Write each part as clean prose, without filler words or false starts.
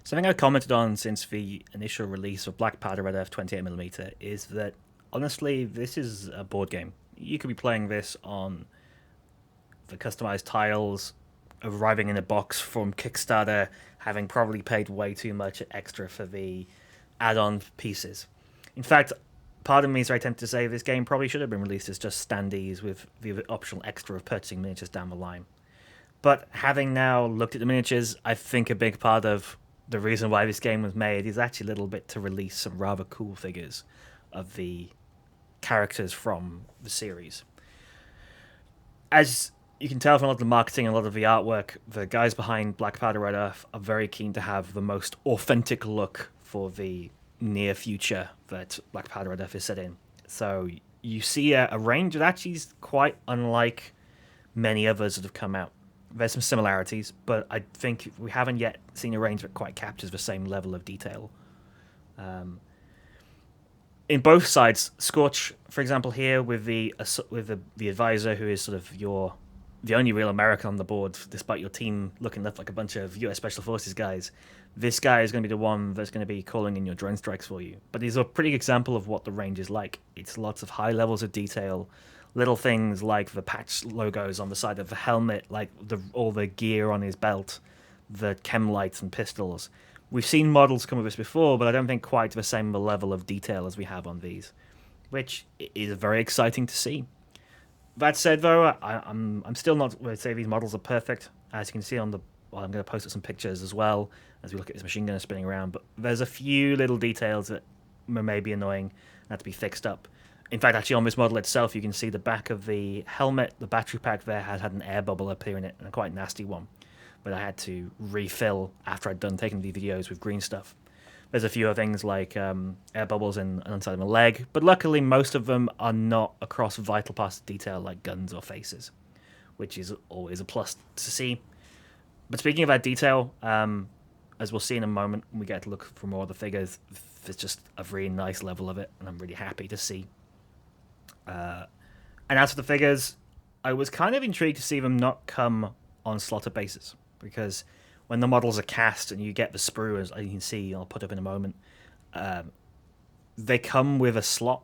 Something I've commented on since the initial release of Black Powder Red Earth 28mm is that honestly, this is a board game. You could be playing this on the customized tiles, arriving in a box from Kickstarter, having probably paid way too much extra for the add-on pieces. In fact, part of me is very tempted to say this game probably should have been released as just standees with the optional extra of purchasing miniatures down the line. But having now looked at the miniatures, I think a big part of the reason why this game was made is actually a little bit to release some rather cool figures of the characters from the series. As you can tell from a lot of the marketing and a lot of the artwork, the guys behind Black Powder Red Earth are very keen to have the most authentic look for the near future that Black Powder Red Earth is set in. So you see a range that actually is quite unlike many others that have come out. There's some similarities, but I think we haven't yet seen a range that quite captures the same level of detail. In both sides, Scorch, for example, here with the advisor, who is sort of the only real American on the board, despite your team looking left like a bunch of U.S. Special Forces guys. This guy is going to be the one that's going to be calling in your drone strikes for you. But he's a pretty example of what the range is like. It's lots of high levels of detail, little things like the patch logos on the side of the helmet, like all the gear on his belt, the chem lights and pistols. We've seen models come with this before, but I don't think quite to the same level of detail as we have on these, which is very exciting to see. That said, though, I'm still not going to say these models are perfect. As you can see on the, well, I'm going to post up some pictures as well as we look at this machine gun spinning around. But there's a few little details that may be annoying and have to be fixed up. In fact, actually, on this model itself, you can see the back of the helmet. The battery pack there had an air bubble appear in it, and a quite nasty one. But I had to refill after I'd done taking the videos with green stuff. There's a few other things like air bubbles and inside of my leg, but luckily most of them are not across vital parts of detail like guns or faces, which is always a plus to see. But speaking of that detail, as we'll see in a moment when we get to look for more of the figures, there's just a really nice level of it, and I'm really happy to see. And as for the figures, I was kind of intrigued to see them not come on slaughter bases, because when the models are cast and you get the sprue, as you can see, I'll put up in a moment, they come with a slot,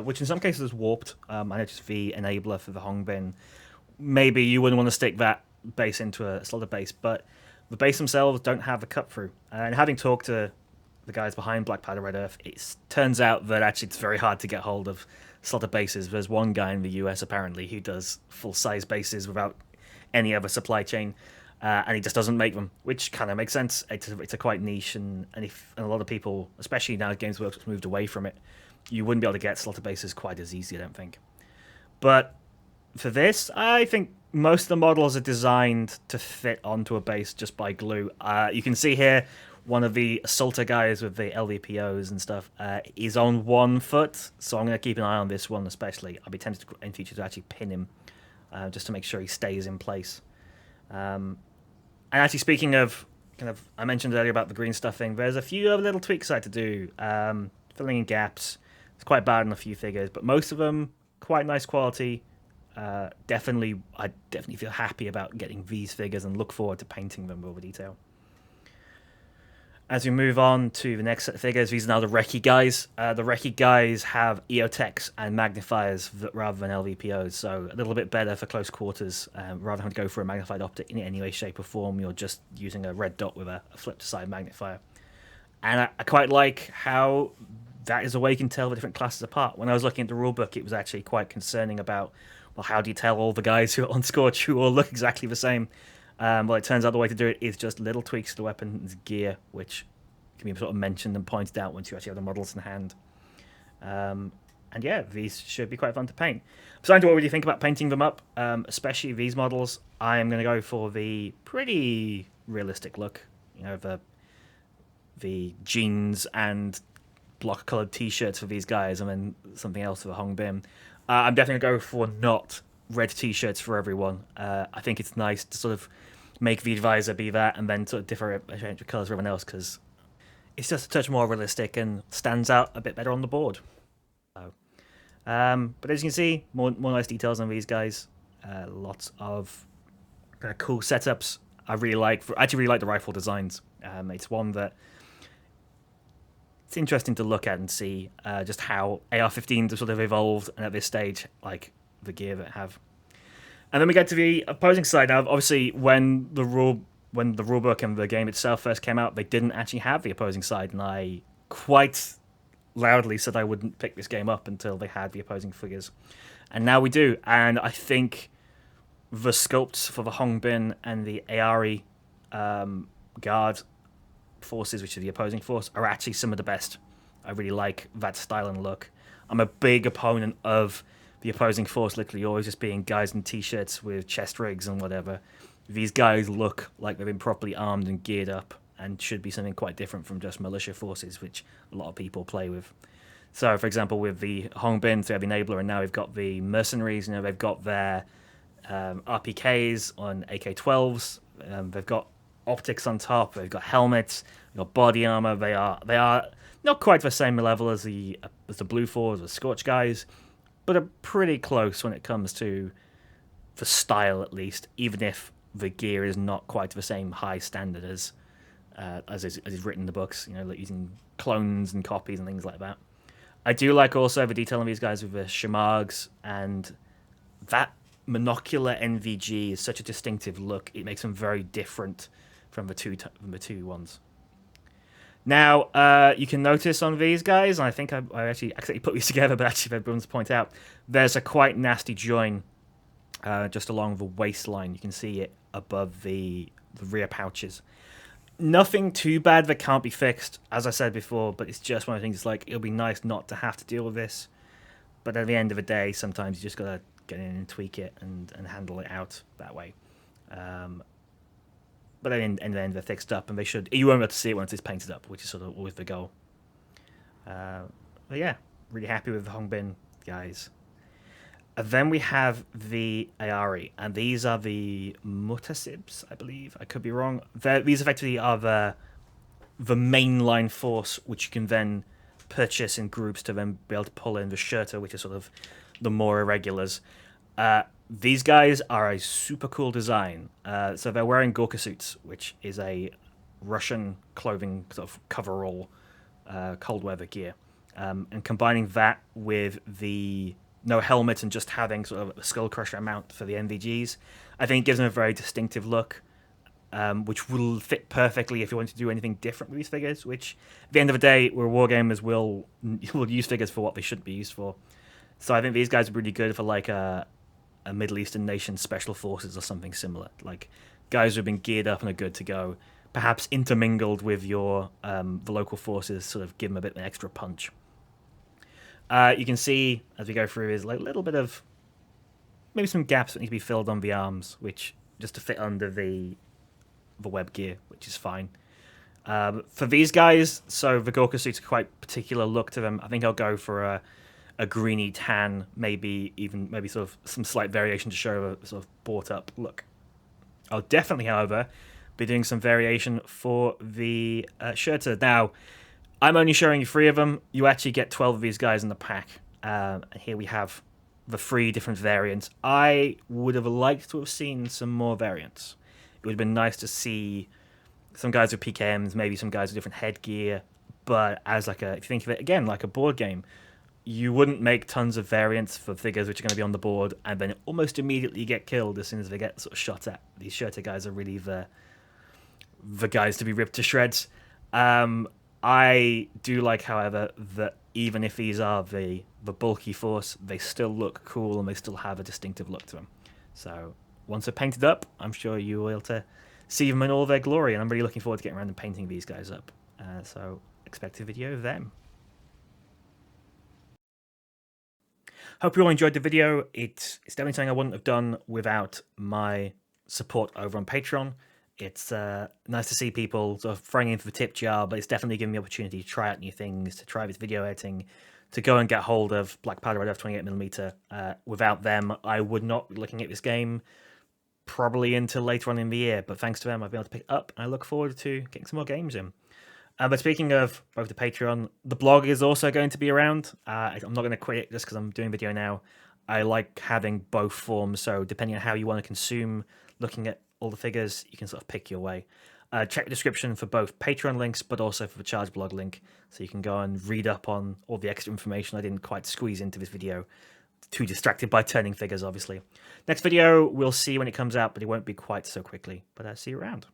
which in some cases is warped. I noticed the enabler for the Hongbin. Maybe you wouldn't want to stick that base into a slaughter base, but the base themselves don't have a cut through. And having talked to the guys behind Black Powder Red Earth, it turns out that actually it's very hard to get hold of slaughter bases. There's one guy in the US apparently who does full-size bases without any other supply chain. And he just doesn't make them, which kind of makes sense. It's a quite niche, and a lot of people, especially now Games Workshop's moved away from it, you wouldn't be able to get slaughter bases quite as easy, I don't think. But for this, I think most of the models are designed to fit onto a base just by glue. You can see here one of the assaulter guys with the LVPOs and stuff is on 1 foot, so I'm going to keep an eye on this one especially. I'll be tempted in future to actually pin him just to make sure he stays in place. And actually, speaking of I mentioned earlier about the green stuffing. There's a few other little tweaks I had to do, filling in gaps. It's quite bad in a few figures, but most of them quite nice quality. I definitely feel happy about getting these figures and look forward to painting them with detail. As we move on to the next set of figures, these are now the Recce guys. The Recce guys have EOTechs and magnifiers rather than LVPOs, so a little bit better for close quarters. Rather than having to go for a magnified optic in any way, shape, or form, you're just using a red dot with a flip-to-side magnifier. And I quite like how that is a way you can tell the different classes apart. When I was looking at the rulebook, it was actually quite concerning about, well, how do you tell all the guys who are on Scorch who all look exactly the same? Well, it turns out the way to do it is just little tweaks to the weapon's gear, which can be sort of mentioned and pointed out once you actually have the models in hand. And yeah, these should be quite fun to paint. Besides, what would you think about painting them up? Especially these models, I am going to go for the pretty realistic look. You know, the jeans and block-coloured t-shirts for these guys, and then something else for the Hong Bim. I'm definitely going to go for not red t-shirts for everyone. I think it's nice to sort of make the advisor be that and then sort of differentiate the colours for everyone else, because it's just a touch more realistic and stands out a bit better on the board. So, but as you can see, more nice details on these guys. Lots of kind of cool setups. I actually really like the rifle designs. It's one that it's interesting to look at and see just how AR-15s have sort of evolved, and at this stage, like the gear that have. And then we get to the opposing side. Now, obviously, when the rulebook and the game itself first came out, they didn't actually have the opposing side, and I quite loudly said I wouldn't pick this game up until they had the opposing figures. And now we do, and I think the sculpts for the Hongbin and the Aari guard forces, which are the opposing force, are actually some of the best. I really like that style and look. I'm a big opponent of the opposing force literally always just being guys in t-shirts with chest rigs and whatever. These guys look like they've been properly armed and geared up and should be something quite different from just militia forces, which a lot of people play with. So, for example, with the Hongbin, so we have the Enabler, and now we've got the Mercenaries. You know, they've got their RPKs on AK-12s. They've got optics on top. They've got helmets. They've got body armor. They are not quite the same level as the Blue Fours or Scorch guys, but are pretty close when it comes to the style, at least. Even if the gear is not quite the same high standard as is written in the books. You know, like using clones and copies and things like that. I do like also the detail on these guys with the Shamargs, and that monocular NVG is such a distinctive look. It makes them very different from the two ones. Now, you can notice on these guys, and I think I actually accidentally put these together, but actually everyone's point out, there's a quite nasty join just along the waistline. You can see it above the rear pouches. Nothing too bad that can't be fixed, as I said before, but it's just one of the things, it's like, it'll be nice not to have to deal with this. But at the end of the day, sometimes you just gotta get in and tweak it and handle it out that way. But then in the end, they're fixed up, and you won't be able to see it once it's painted up, which is sort of always the goal. But yeah, really happy with the Hongbin guys. And then we have the Aari, and these are the Mutasibs, I believe. I could be wrong. These effectively are the mainline force, which you can then purchase in groups to then be able to pull in the Shurta, which is sort of the more irregulars. These guys are a super cool design. So they're wearing Gorka suits, which is a Russian clothing sort of coverall, cold weather gear. And combining that with the no helmet and just having sort of a skull crusher mount for the NVGs, I think gives them a very distinctive look, which will fit perfectly if you want to do anything different with these figures, which at the end of the day, we're wargamers, will use figures for what they should be used for. So I think these guys are really good for like a Middle Eastern nation special forces or something similar, like guys who've been geared up and are good to go, perhaps intermingled with your the local forces, sort of give them a bit of an extra punch. You can see as we go through is like a little bit of maybe some gaps that need to be filled on the arms, which just to fit under the web gear, which is fine. For these guys, so the Gorka suits are quite particular look to them. I think I'll go for a greeny tan, maybe sort of some slight variation to show a sort of bought up look. I'll definitely, however, be doing some variation for the Shurta. Now, I'm only showing you 3 of them. You actually get 12 of these guys in the pack. And here we have the 3 different variants. I would have liked to have seen some more variants. It would have been nice to see some guys with PKMs, maybe some guys with different headgear. But as if you think of it again like a board game, you wouldn't make tons of variants for figures which are going to be on the board and then almost immediately get killed as soon as they get sort of shot at. These Shurta guys are really the guys to be ripped to shreds. I do like, however, that even if these are the bulky force, they still look cool and they still have a distinctive look to them. So once they're painted up, I'm sure you will be able to see them in all their glory, and I'm really looking forward to getting around and painting these guys up. So expect a video of them. Hope you all enjoyed the video. It's definitely something I wouldn't have done without my support over on Patreon. It's nice to see people sort of throwing into the tip jar, but it's definitely giving me the opportunity to try out new things, to try this video editing, to go and get hold of Black Powder Red F28mm. Without them, I would not be looking at this game probably until later on in the year, but thanks to them, I've been able to pick it up, and I look forward to getting some more games in. But speaking of both the Patreon, the blog is also going to be around. I'm not going to quit it just because I'm doing video now. I like having both forms, so depending on how you want to consume looking at all the figures, you can sort of pick your way. Check the description for both Patreon links, but also for the Charge blog link, so you can go and read up on all the extra information I didn't quite squeeze into this video. Too distracted by turning figures, obviously. Next video, we'll see when it comes out, but it won't be quite so quickly. But see you around.